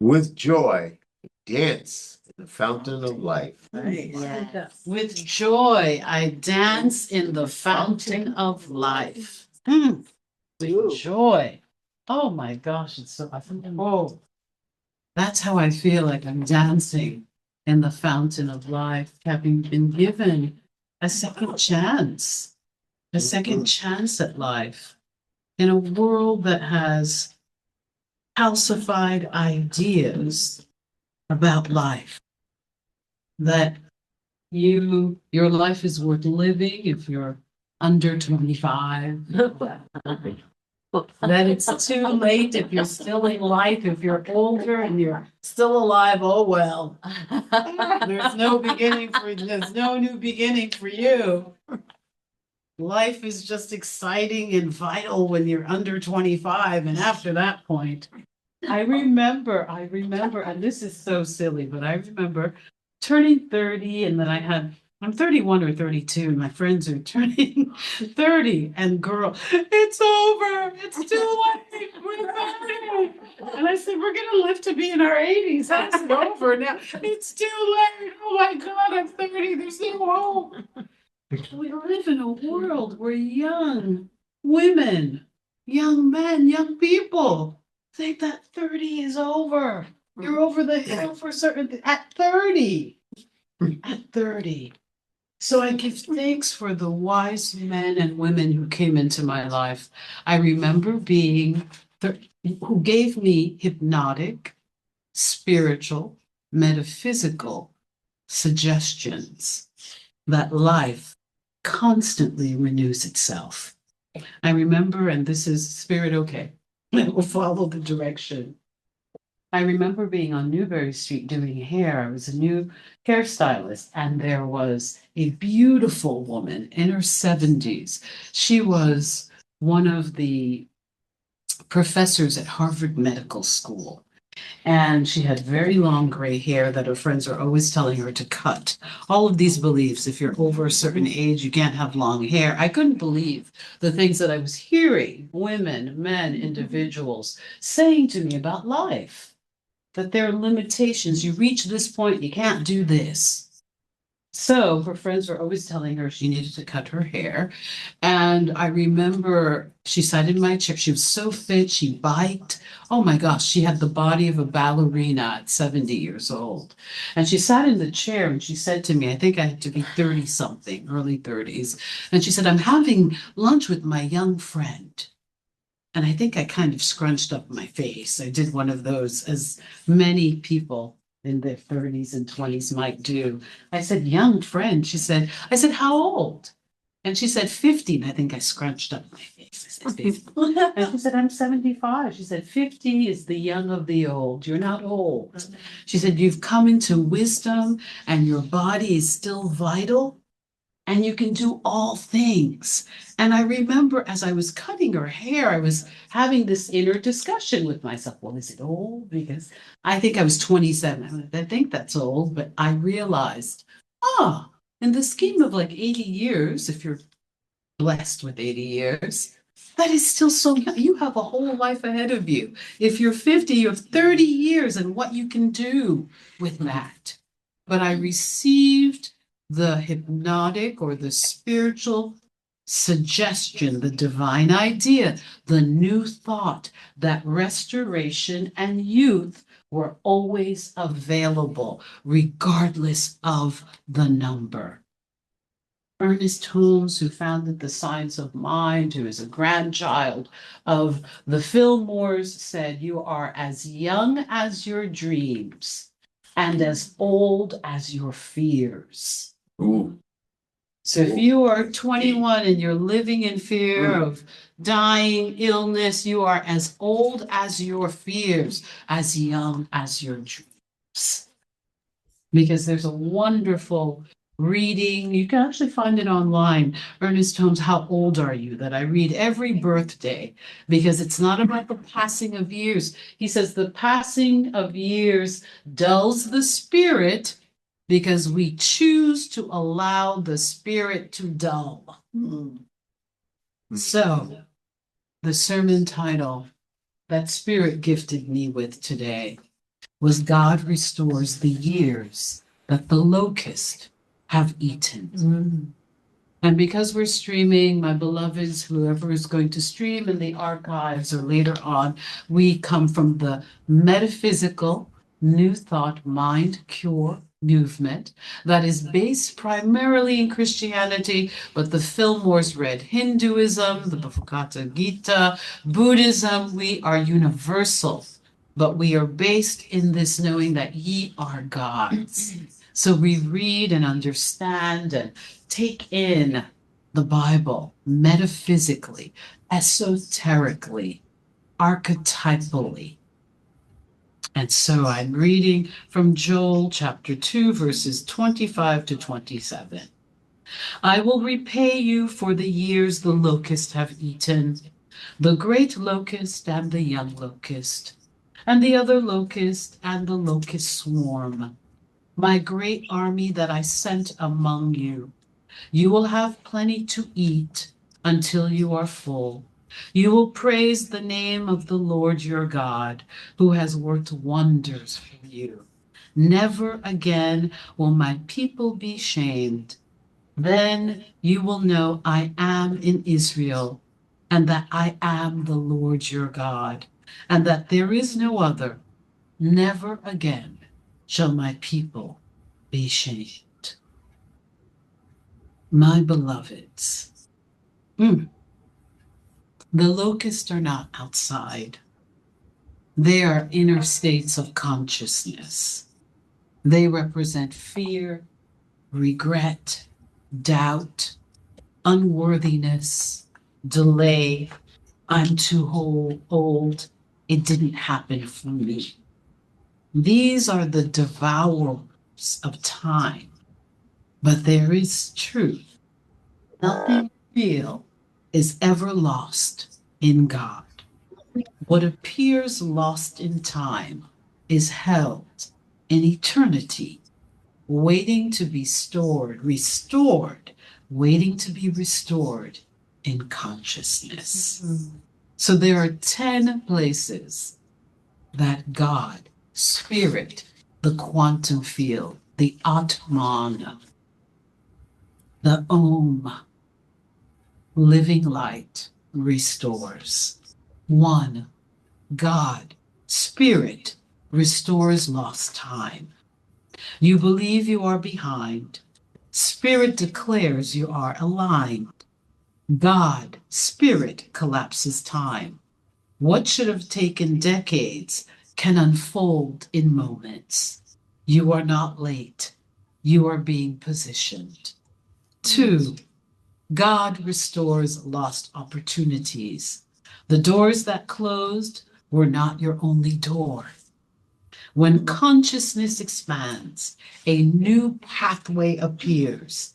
With joy, dance in the fountain of life. Yes. With joy, I dance in the fountain of life. With joy. Oh my gosh, it's so, oh, that's how I feel like I'm dancing in the fountain of life, having been given a second chance at life in a world that has calcified ideas about life, that your life is worth living if you're under 25. That it's too late if you're still in life, if you're older and you're still alive, oh well. There's no new beginning for you. Life is just exciting and vital when you're under 25, and after that point, I remember, and this is so silly, but I remember turning 30, and then I'm 31 or 32, and my friends are turning 30, and girl, it's over, it's too late, we're 30. And I said, we're gonna live to be in our 80s. How's it over now? It's too late. Oh my God, I'm 30, there's no hope. We live in a world where young women, young men, young people think that 30 is over. You're over the hill for certain at 30. At 30. So I give thanks for the wise men and women who came into my life. I remember who gave me hypnotic, spiritual, metaphysical suggestions that life constantly renews itself. I remember, and this is spirit okay, I will follow the direction. I remember being on Newbury Street doing hair. I was a new hairstylist, and there was a beautiful woman in her 70s. She was one of the professors at Harvard Medical School. And she had very long gray hair that her friends were always telling her to cut. All of these beliefs, if you're over a certain age, you can't have long hair. I couldn't believe the things that I was hearing women, men, individuals saying to me about life, that there are limitations. You reach this point, you can't do this. So her friends were always telling her she needed to cut her hair. And I remember she sat in my chair. She was so fit. She biked. Oh my gosh, she had the body of a ballerina at 70 years old. And she sat in the chair and she said to me, I think I had to be 30 something, early 30s. And she said, I'm having lunch with my young friend. And I think I kind of scrunched up my face. I did one of those, as many people in their 30s and 20s might do. I said, young friend. I said, how old? And she said, 50. And I think I scrunched up my face. I said, 50. And she said, I'm 75. She said, 50 is the young of the old. You're not old. She said, you've come into wisdom and your body is still vital and you can do all things. And I remember as I was cutting her hair, I was having this inner discussion with myself. Well, is it old? Because I think I was 27. I think that's old, but I realized, in the scheme of like 80 years, if you're blessed with 80 years, that is still so young. You have a whole life ahead of you. If you're 50, you have 30 years and what you can do with that. But I received the hypnotic or the spiritual suggestion, the divine idea, the new thought that restoration and youth were always available, regardless of the number. Ernest Holmes, who founded the Science of Mind, who is a grandchild of the Fillmores, said, you are as young as your dreams and as old as your fears. Ooh. So if you are 21 and you're living in fear of dying, illness, you are as old as your fears, as young as your dreams. Because there's a wonderful reading, you can actually find it online, Ernest Holmes, How Old Are You? That I read every birthday, because it's not about the passing of years. He says the passing of years dulls the spirit, because we choose to allow the spirit to dull. So, the sermon title that Spirit gifted me with today was God restores the years that the locust have eaten. And because we're streaming, my beloveds, whoever is going to stream in the archives or later on, we come from the metaphysical, New Thought, Mind Cure movement that is based primarily in Christianity, but the Fillmore's read Hinduism, the Bhagavad Gita, Buddhism. We are universal, but we are based in this knowing that ye are gods. So we read and understand and take in the Bible metaphysically, esoterically, archetypally. And so I'm reading from Joel chapter 2, verses 25 to 27. I will repay you for the years the locusts have eaten, the great locust and the young locust, and the other locust and the locust swarm, my great army that I sent among you. You will have plenty to eat until you are full. You will praise the name of the Lord your God, who has worked wonders for you. Never again will my people be shamed. Then you will know I am in Israel, and that I am the Lord your God, and that there is no other. Never again shall my people be shamed. My beloveds, the locusts are not outside. They are inner states of consciousness. They represent fear, regret, doubt, unworthiness, delay. I'm too old. It didn't happen for me. These are the devourers of time. But there is truth. Nothing real is ever lost in God. What appears lost in time is held in eternity, waiting to be restored, waiting to be restored in consciousness. So there are 10 places that God, Spirit, the quantum field, the Atman, the Om, living light, restores. 1. God, Spirit, restores lost time. You believe you are behind. Spirit declares you are aligned. God, Spirit, collapses time. What should have taken decades can unfold in moments. You are not late. You are being positioned. 2. God restores lost opportunities. The doors that closed were not your only door. When consciousness expands, a new pathway appears.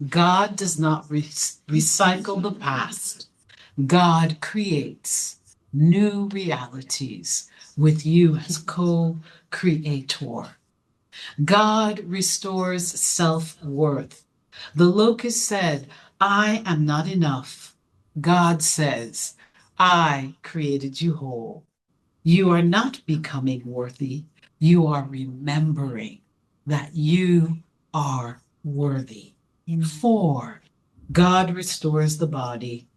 God does not recycle the past. God creates new realities with you as co-creator. God restores self-worth. The locust said, I am not enough. God says, I created you whole. You are not becoming worthy. You are remembering that you are worthy. 4, God restores the body.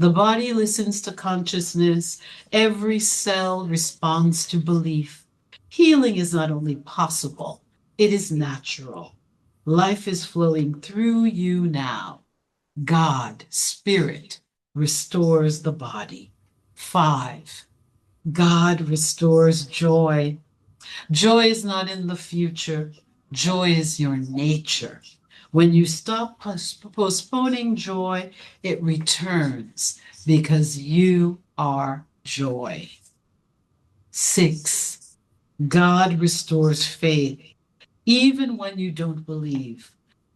The body listens to consciousness. Every cell responds to belief. Healing is not only possible, it is natural. Life is flowing through you now. God, Spirit, restores the body. 5, God restores joy. Joy is not in the future. Joy is your nature. When you stop postponing joy, it returns because you are joy. 6, God restores faith. Even when you don't believe,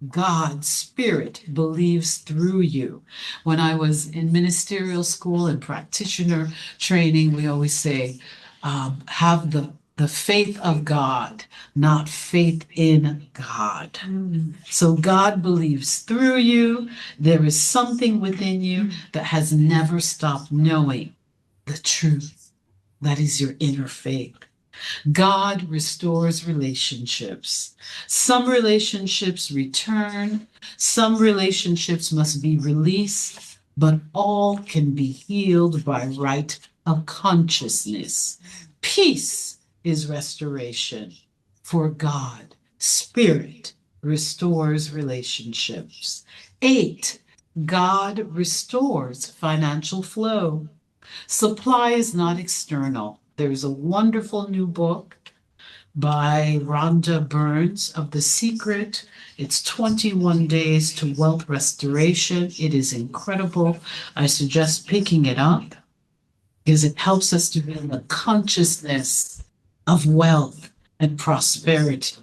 God's Spirit believes through you. When I was in ministerial school and practitioner training, we always say, have the faith of God, not faith in God. So God believes through you. There is something within you that has never stopped knowing the truth. That is your inner faith. God restores relationships. Some relationships return, some relationships must be released, but all can be healed by right of consciousness. Peace is restoration, for God, Spirit, restores relationships. 8, God restores financial flow. Supply is not external. There's a wonderful new book by Rhonda Burns of The Secret. It's 21 Days to Wealth Restoration. It is incredible. I suggest picking it up because it helps us to be in the consciousness of wealth and prosperity.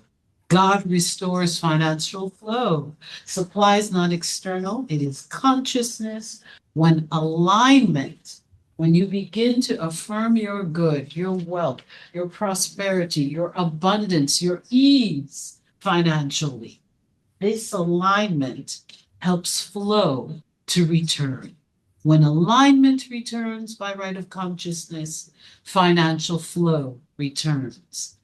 God restores financial flow. Supply is not external, it is consciousness. When alignment, when you begin to affirm your good, your wealth, your prosperity, your abundance, your ease financially, this alignment helps flow to return. When alignment returns by right of consciousness, financial flow returns.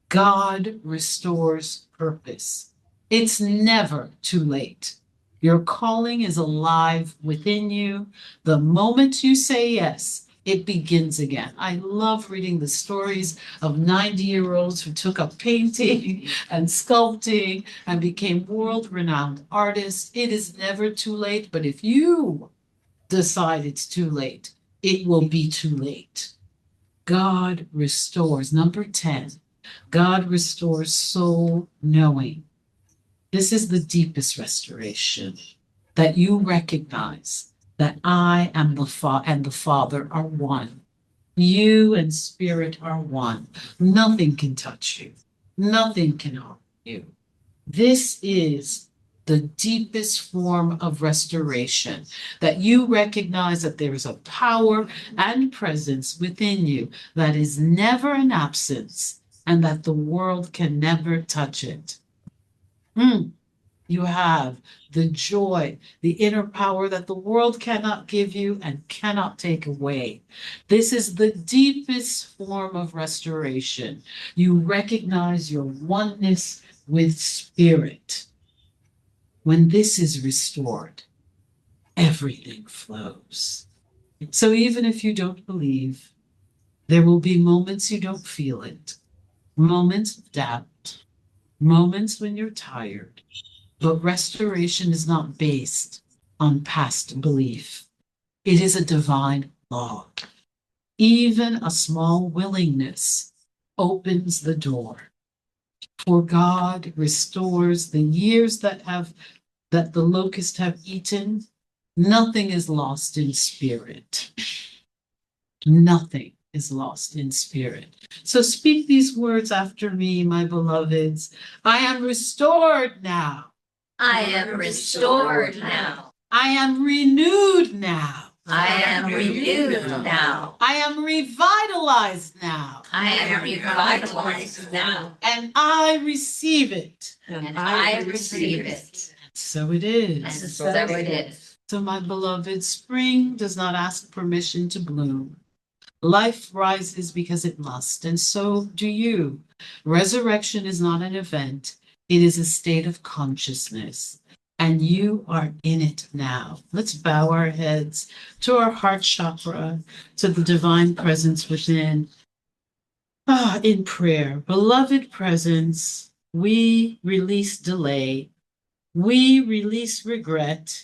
God restores purpose. It's never too late. Your calling is alive within you. The moment you say yes, it begins again. I love reading the stories of 90-year-olds who took up painting and sculpting and became world-renowned artists. It is never too late, but if you decide it's too late, it will be too late. God restores. Number 10, God restores soul knowing. This is the deepest restoration, that you recognize that I am and the Father are one. You and Spirit are one. Nothing can touch you. Nothing can harm you. This is the deepest form of restoration, that you recognize that there is a power and presence within you that is never an absence and that the world can never touch it. You have the joy, the inner power that the world cannot give you and cannot take away. This is the deepest form of restoration. You recognize your oneness with Spirit. When this is restored, everything flows. So even if you don't believe, there will be moments you don't feel it, moments of doubt, moments when you're tired. But restoration is not based on past belief. It is a divine law. Even a small willingness opens the door. For God restores the years that the locusts have eaten. Nothing is lost in spirit. Nothing is lost in spirit. So speak these words after me, my beloveds. I am restored now. I am restored now. I am renewed now. I am renewed now. I am revitalized now. I am revitalized now. And I receive it. And I receive it. So it is. And so it is. So, my beloved, spring does not ask permission to bloom. Life rises because it must, and so do you. Resurrection is not an event, it is a state of consciousness, and you are in it now. Let's bow our heads to our heart chakra, to the divine presence within. In prayer, beloved presence, we release delay, we release regret,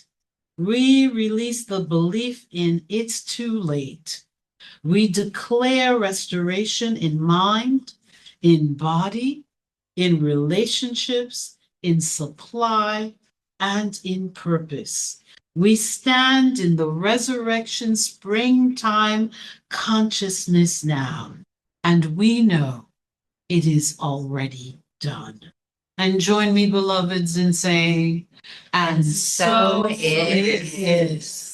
we release the belief in it's too late. We declare restoration in mind, in body, in relationships, in supply, and in purpose. We stand in the resurrection springtime consciousness now, and we know it is already done. And join me, beloveds, in saying, and so it is.